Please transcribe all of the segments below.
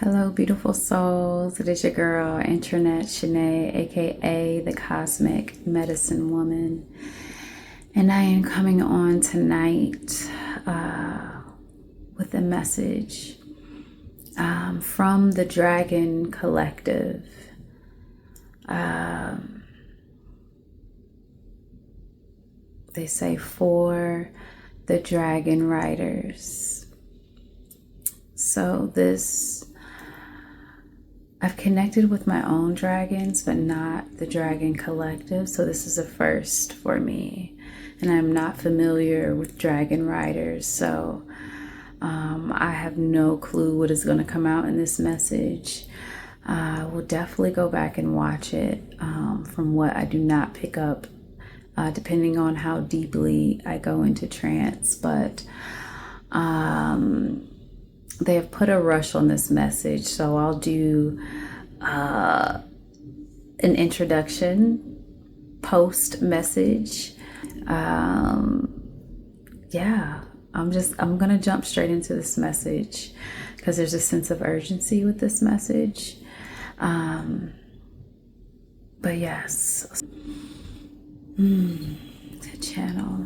Hello, beautiful souls. It is your girl, Antrinette Shané, aka the Cosmic Medicine Woman. And I am coming on tonight with a message from the Dragon Collective. They say for the Dragon Riders. So I've connected with my own dragons, but not the Dragon Collective. So this is a first for me. And I'm not familiar with Dragon Riders. So I have no clue what is going to come out in this message. We'll definitely go back and watch it. From what I do not pick up, depending on how deeply I go into trance. But they have put a rush on this message, so I'll do an introduction, post message. Yeah, I'm gonna jump straight into this message because there's a sense of urgency with this message. But yes, the channel.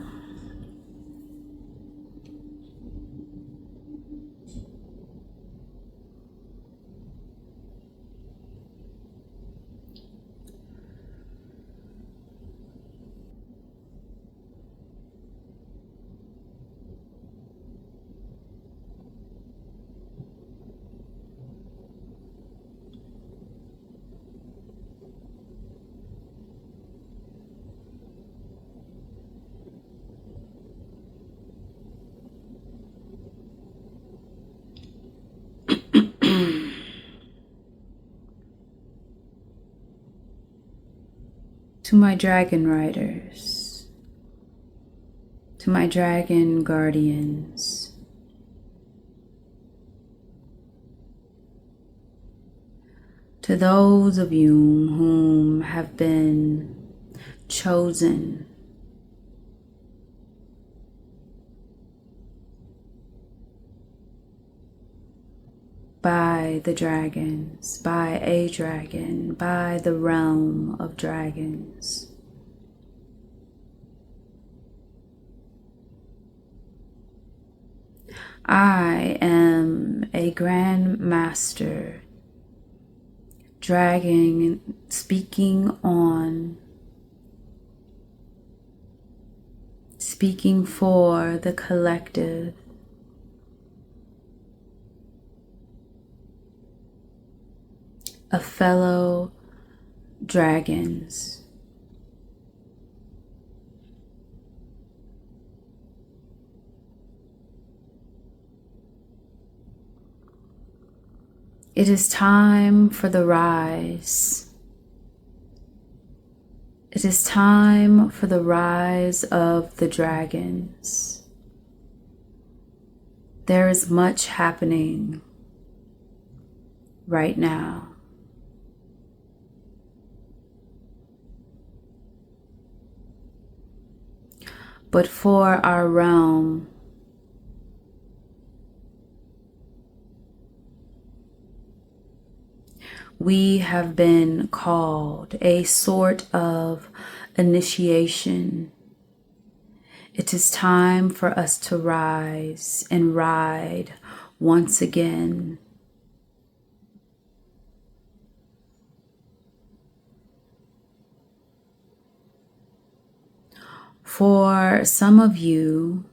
To my dragon riders, to my dragon guardians, to those of you whom have been chosen by the dragons, by a dragon, by the realm of dragons. I am a Grandmaster, dragon, speaking for the collective. Of fellow dragons. It is time for the rise. It is time for the rise of the dragons. There is much happening right now. But for our realm, we have been called a sort of initiation. It is time for us to rise and ride once again. For some of you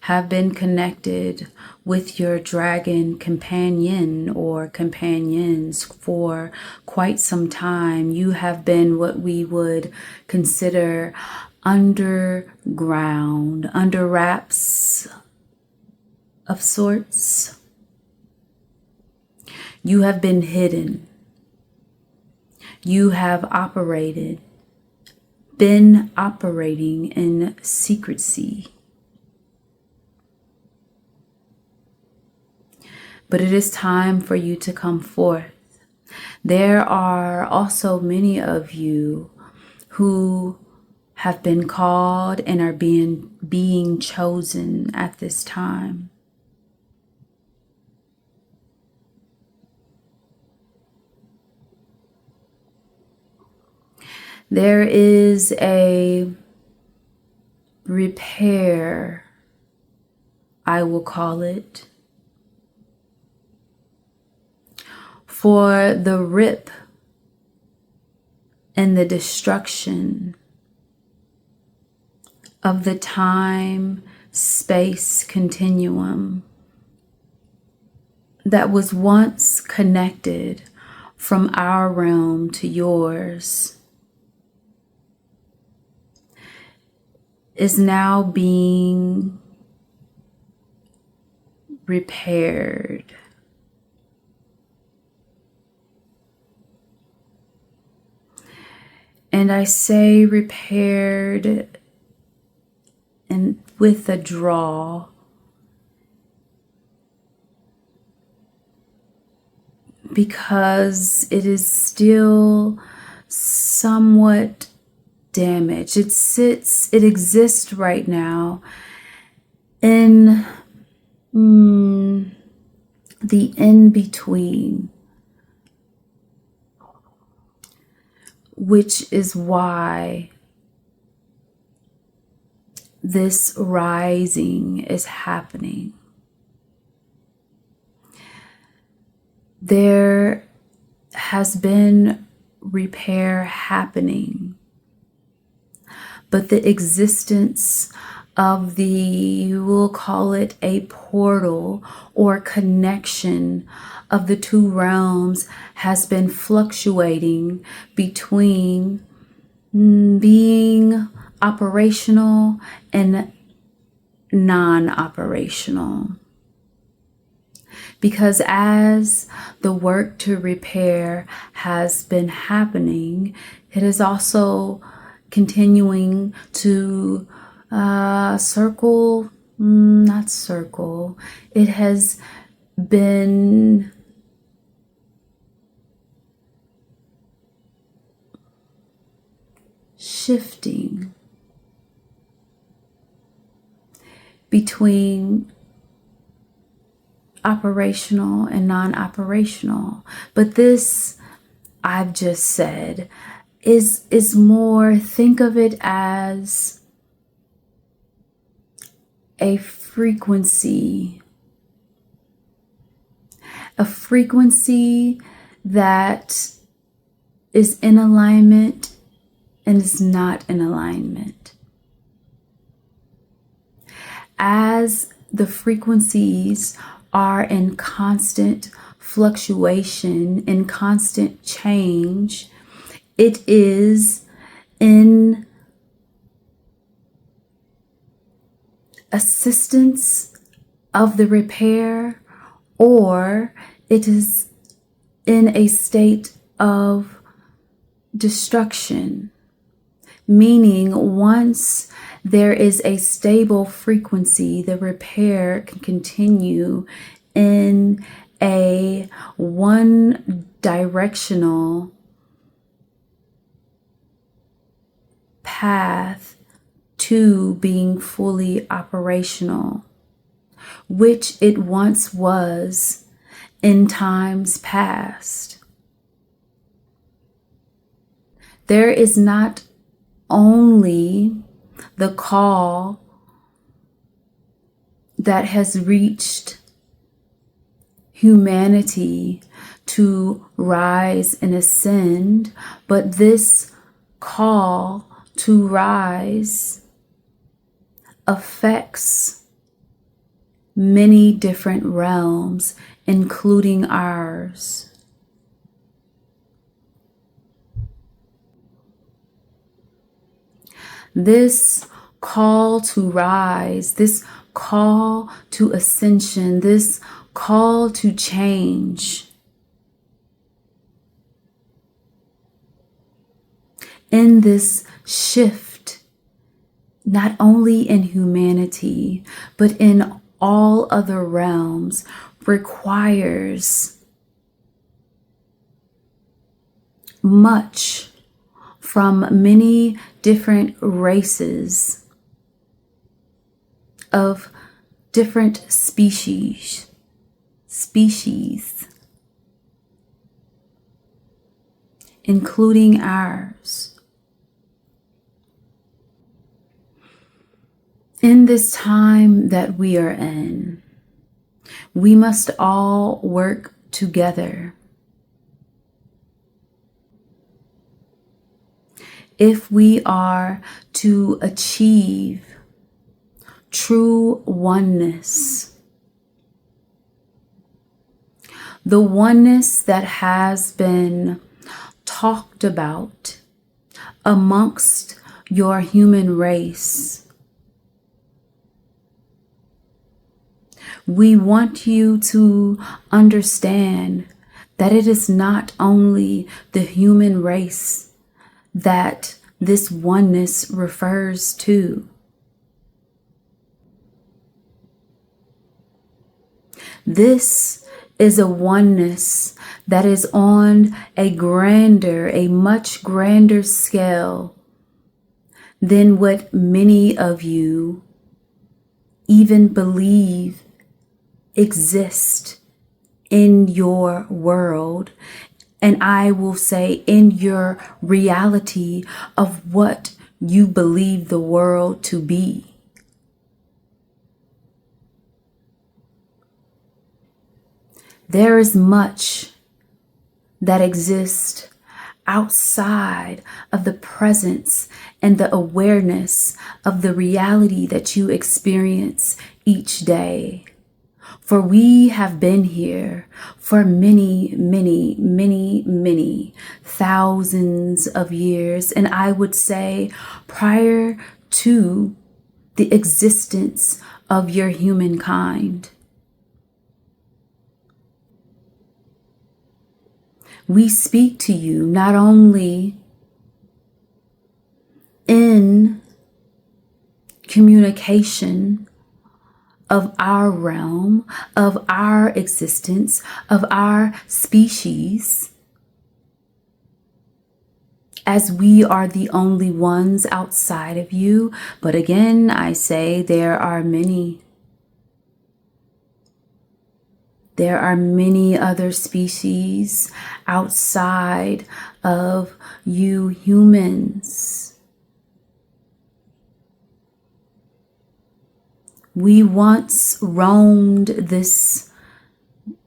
have been connected with your dragon companion or companions for quite some time. You have been what we would consider underground, under wraps of sorts. You have been hidden. You have been operating in secrecy. But it is time for you to come forth. There are also many of you who have been called and are being chosen at this time. There is a repair, I will call it, for the rip and the destruction of the time-space continuum that was once connected from our realm to yours is now being repaired. And I say repaired and with a draw, because it is still somewhat damaged. It exists right now in the in-between, which is why this rising is happening. There has been repair happening, but the existence of we'll call it a portal or connection of the two realms has been fluctuating between being operational and non-operational. Because as the work to repair has been happening, it is also continuing to it has been shifting between operational and non-operational. But this, I've just said, is more, think of it as a frequency that is in alignment and is not in alignment. As the frequencies are in constant fluctuation, in constant change, it is in assistance of the repair, or it is in a state of destruction. Meaning, once there is a stable frequency, the repair can continue in a one-directional path to being fully operational, which it once was in times past. There is not only the call that has reached humanity to rise and ascend, but this call to rise affects many different realms, including ours. This call to rise, this call to ascension, this call to change, in this shift, not only in humanity, but in all other realms, requires much from many different races of different species, including ours. In this time that we are in, we must all work together. If we are to achieve true oneness, the oneness that has been talked about amongst your human race, we want you to understand that it is not only the human race that this oneness refers to. This is a oneness that is on a much grander scale than what many of you even believe exist in your world, and I will say in your reality of what you believe the world to be. There is much that exists outside of the presence and the awareness of the reality that you experience each day. For we have been here for many, many, many, many thousands of years. And I would say prior to the existence of your humankind. We speak to you not only in communication of our realm, of our existence, of our species, as we are the only ones outside of you. But again, I say there are many. There are many other species outside of you humans. We once roamed this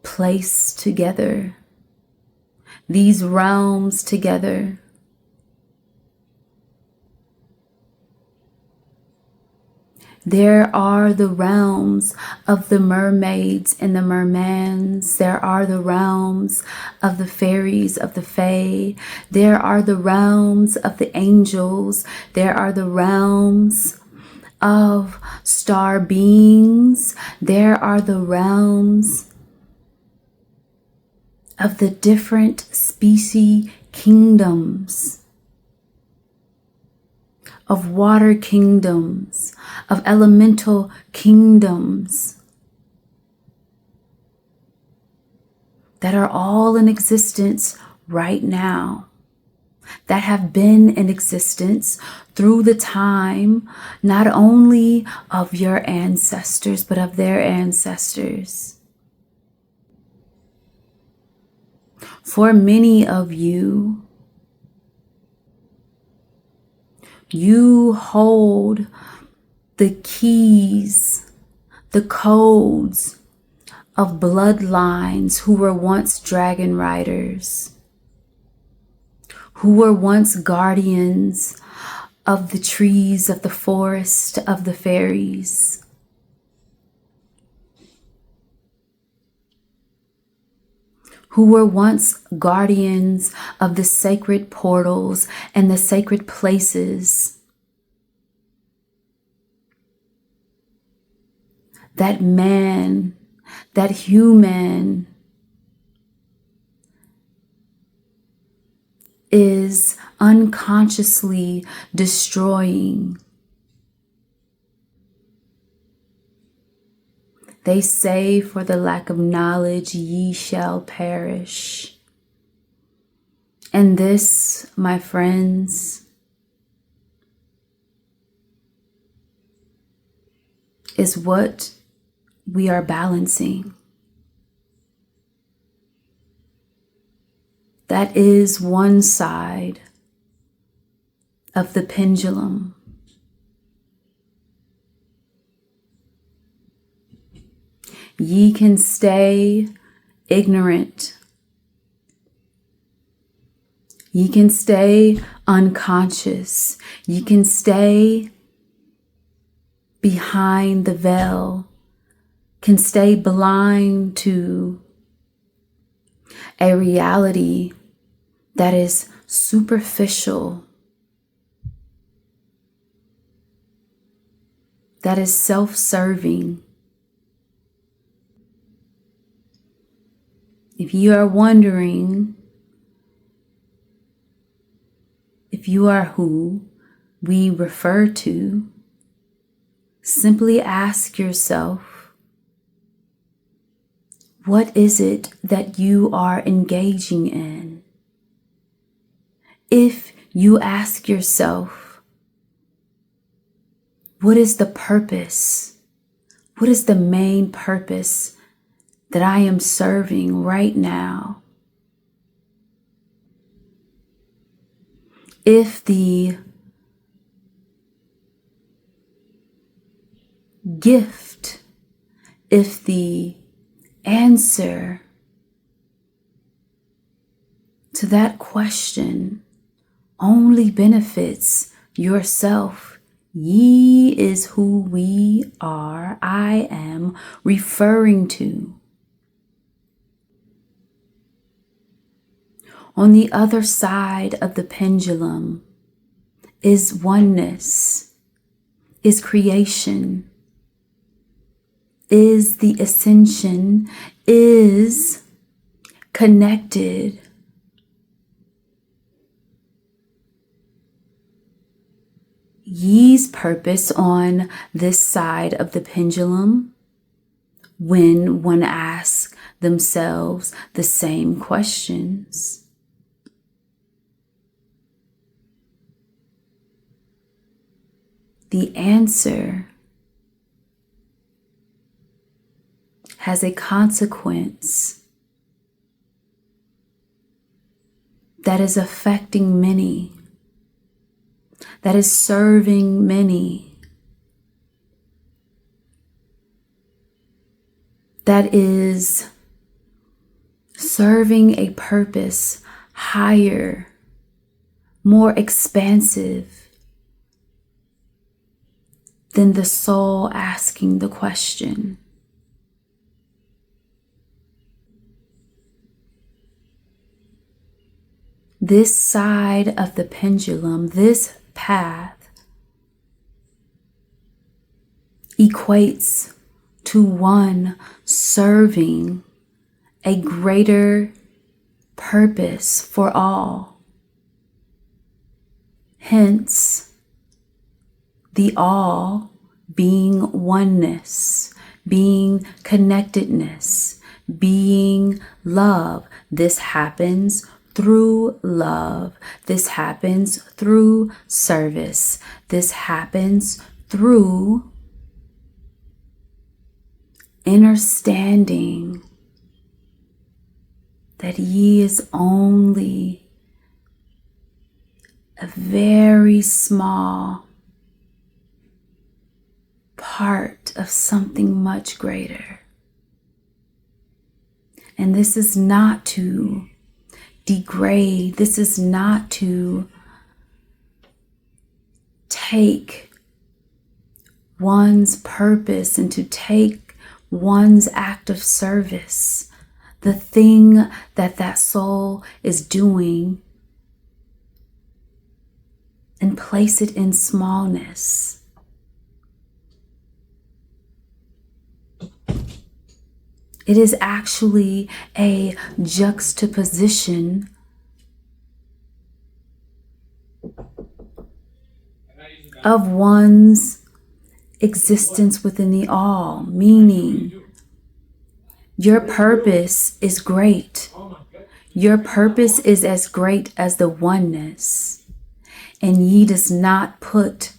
place together, these realms together. There are the realms of the mermaids and the mermans. There are the realms of the fairies, of the fae. There are the realms of the angels. There are the realms of star beings. There are the realms of the different species kingdoms, of water kingdoms, of elemental kingdoms that are all in existence right now, that have been in existence through the time, not only of your ancestors, but of their ancestors. For many of you, you hold the keys, the codes of bloodlines who were once dragon riders, who were once guardians of the trees, of the forest, of the fairies. Who were once guardians of the sacred portals and the sacred places that man, that human is unconsciously destroying. They say, for the lack of knowledge, ye shall perish. And this, my friends, is what we are balancing. That is one side of the pendulum. Ye can stay ignorant. Ye can stay unconscious. Ye can stay behind the veil, can stay blind to a reality that is superficial, that is self-serving. If you are wondering if you are who we refer to, simply ask yourself, what is it that you are engaging in? If you ask yourself, what is the purpose? What is the main purpose that I am serving right now? If the gift, if the answer to that question only benefits yourself, ye is who we are, I am referring to. On the other side of the pendulum is oneness, is creation, is the ascension, is connected. Ye's purpose on this side of the pendulum, when one asks themselves the same questions, the answer has a consequence that is affecting many, that is serving many, that is serving a purpose higher, more expansive than the soul asking the question. This side of the pendulum, this path, equates to one serving a greater purpose for all. Hence, the all being oneness, being connectedness, being love. This happens through love. This happens through service. This happens through understanding that ye is only a very small part of something much greater. And this is not to degrade. This is not to take one's purpose and to take one's act of service, the thing that that soul is doing, and place it in smallness. It is actually a juxtaposition of one's existence within the all, meaning your purpose is great. Your purpose is as great as the oneness, and ye does not put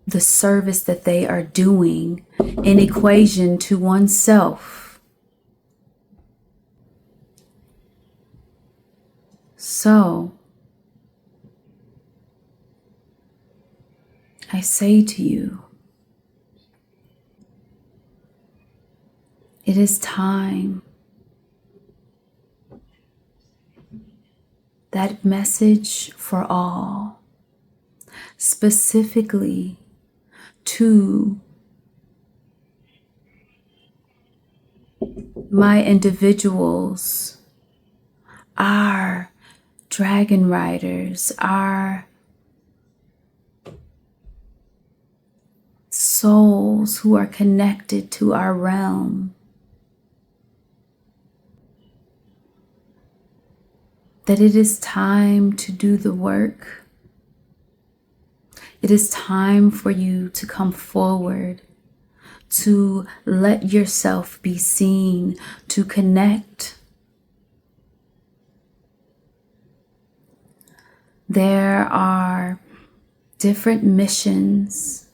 the service that they are doing in equation to oneself. So, I say to you, It is time. That message for all, specifically to my individuals, our dragon riders, our souls who are connected to our realm, that it is time to do the work. It is time for you to come forward, to let yourself be seen, to connect. There are different missions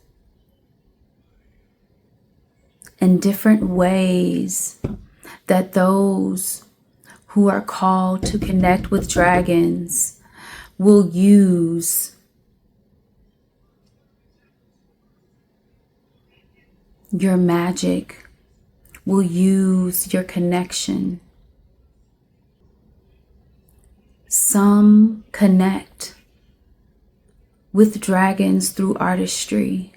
and different ways that those who are called to connect with dragons will use your magic, will use your connection. Some connect with dragons through artistry.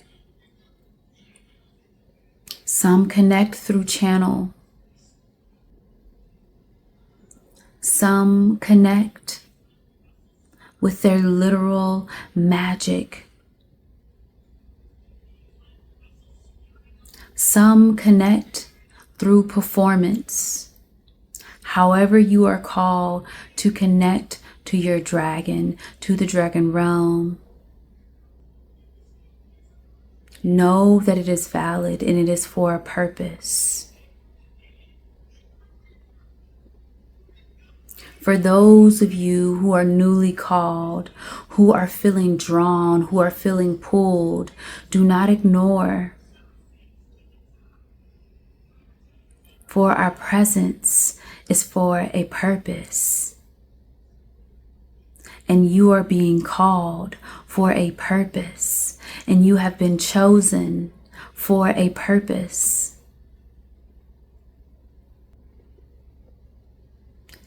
Some connect through channel. Some connect with their literal magic. Some connect through performance. However you are called to connect to your dragon, to the dragon realm, know that it is valid and it is for a purpose. For those of you who are newly called, who are feeling drawn, who are feeling pulled, do not ignore. For our presence is for a purpose. And you are being called for a purpose. And you have been chosen for a purpose.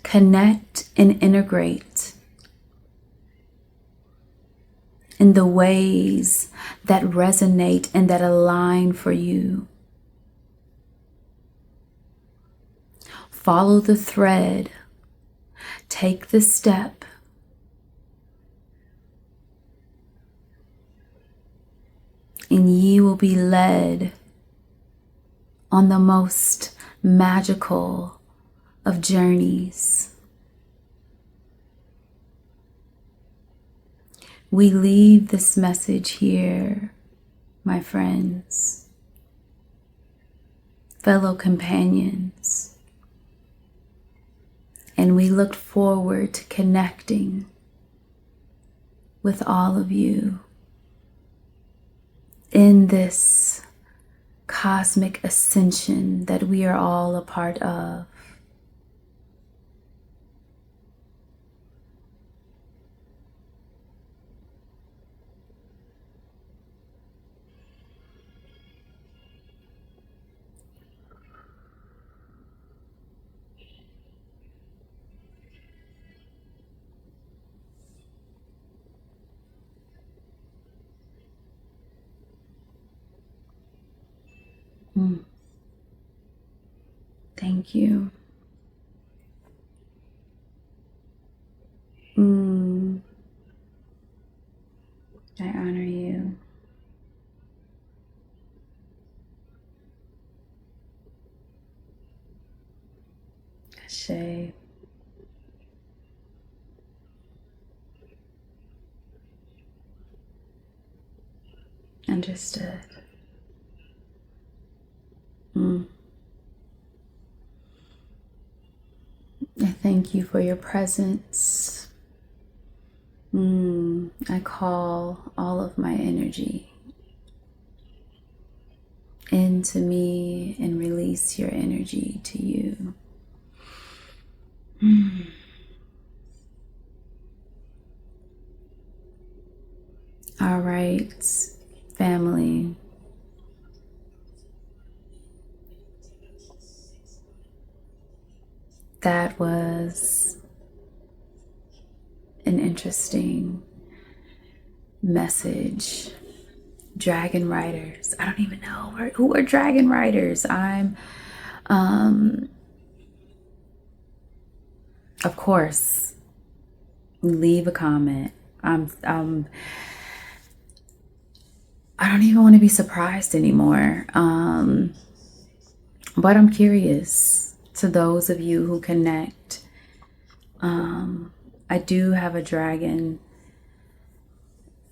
Connect and integrate in the ways that resonate and that align for you. Follow the thread. Take the step. And ye will be led on the most magical of journeys. We leave this message here, my friends, fellow companions, and we look forward to connecting with all of you in this cosmic ascension that we are all a part of. Thank you. I honor you. Ashe. Understood. I thank you for your presence. I call all of my energy into me and release your energy to you. All right, family. that was an interesting message. Dragon riders. I don't even know who are dragon riders. Of course, leave a comment. I don't even want to be surprised anymore. But I'm curious to those of you who connect. I do have a dragon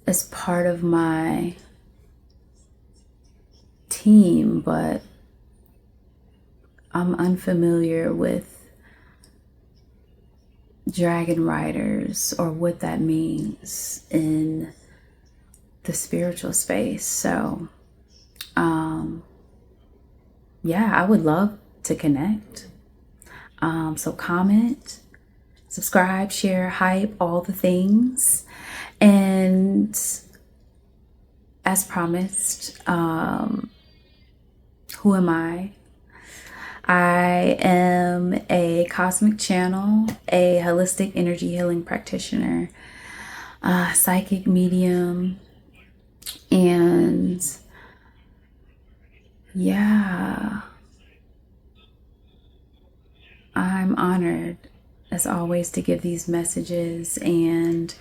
as part of my team, but I'm unfamiliar with dragon riders or what that means in the spiritual space. So yeah, I would love to connect. So comment, subscribe, share, hype, all the things. And as promised, who am I? I am a cosmic channel, a holistic energy healing practitioner, psychic medium, and yeah, I'm honored as always to give these messages. And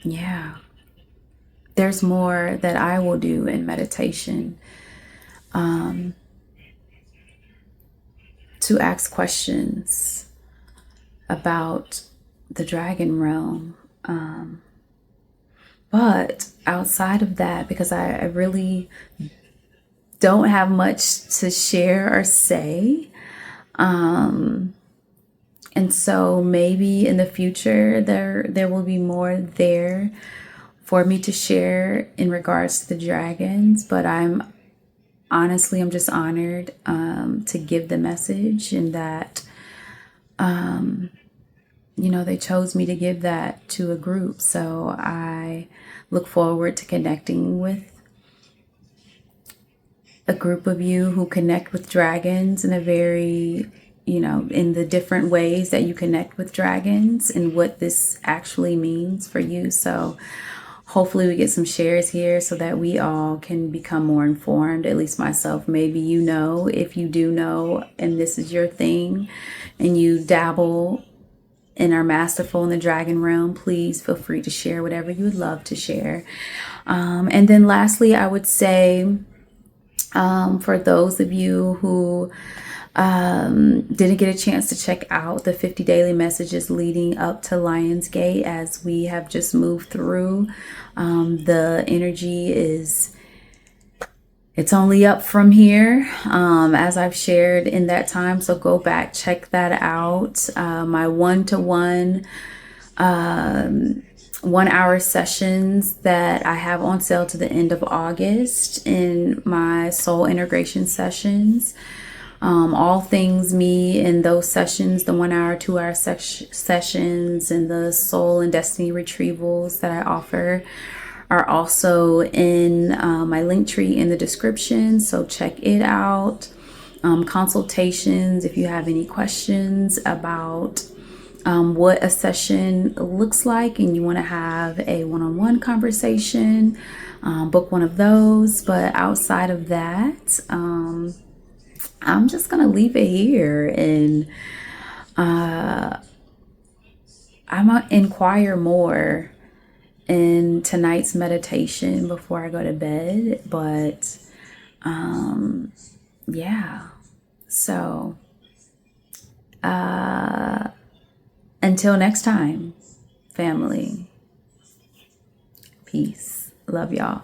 yeah, there's more that I will do in meditation to ask questions about the dragon realm. But outside of that, because I really don't have much to share or say, and so maybe in the future there will be more there for me to share in regards to the dragons. But I'm just honored to give the message, and that they chose me to give that to a group. So I look forward to connecting with a group of you who connect with dragons in a very, in the different ways that you connect with dragons and what this actually means for you. So hopefully we get some shares here so that we all can become more informed, at least myself. Maybe if you do know, and this is your thing, and you dabble and are masterful in the dragon realm, please feel free to share whatever you would love to share. And then lastly, I would say, for those of you who didn't get a chance to check out the 50 daily messages leading up to Lionsgate, as we have just moved through, the energy it's only up from here, as I've shared in that time. So go back, check that out. My one-to-one 1-hour sessions that I have on sale to the end of August in my soul integration sessions. All things me in those sessions, the 1-hour, 2-hour sessions, and the soul and destiny retrievals that I offer are also in my link tree in the description. So check it out. Consultations, if you have any questions about what a session looks like and you want to have a one-on-one conversation, book one of those. But outside of that, I'm just gonna leave it here, and I'm gonna inquire more in tonight's meditation before I go to bed. But yeah, so until next time, family, peace, love y'all.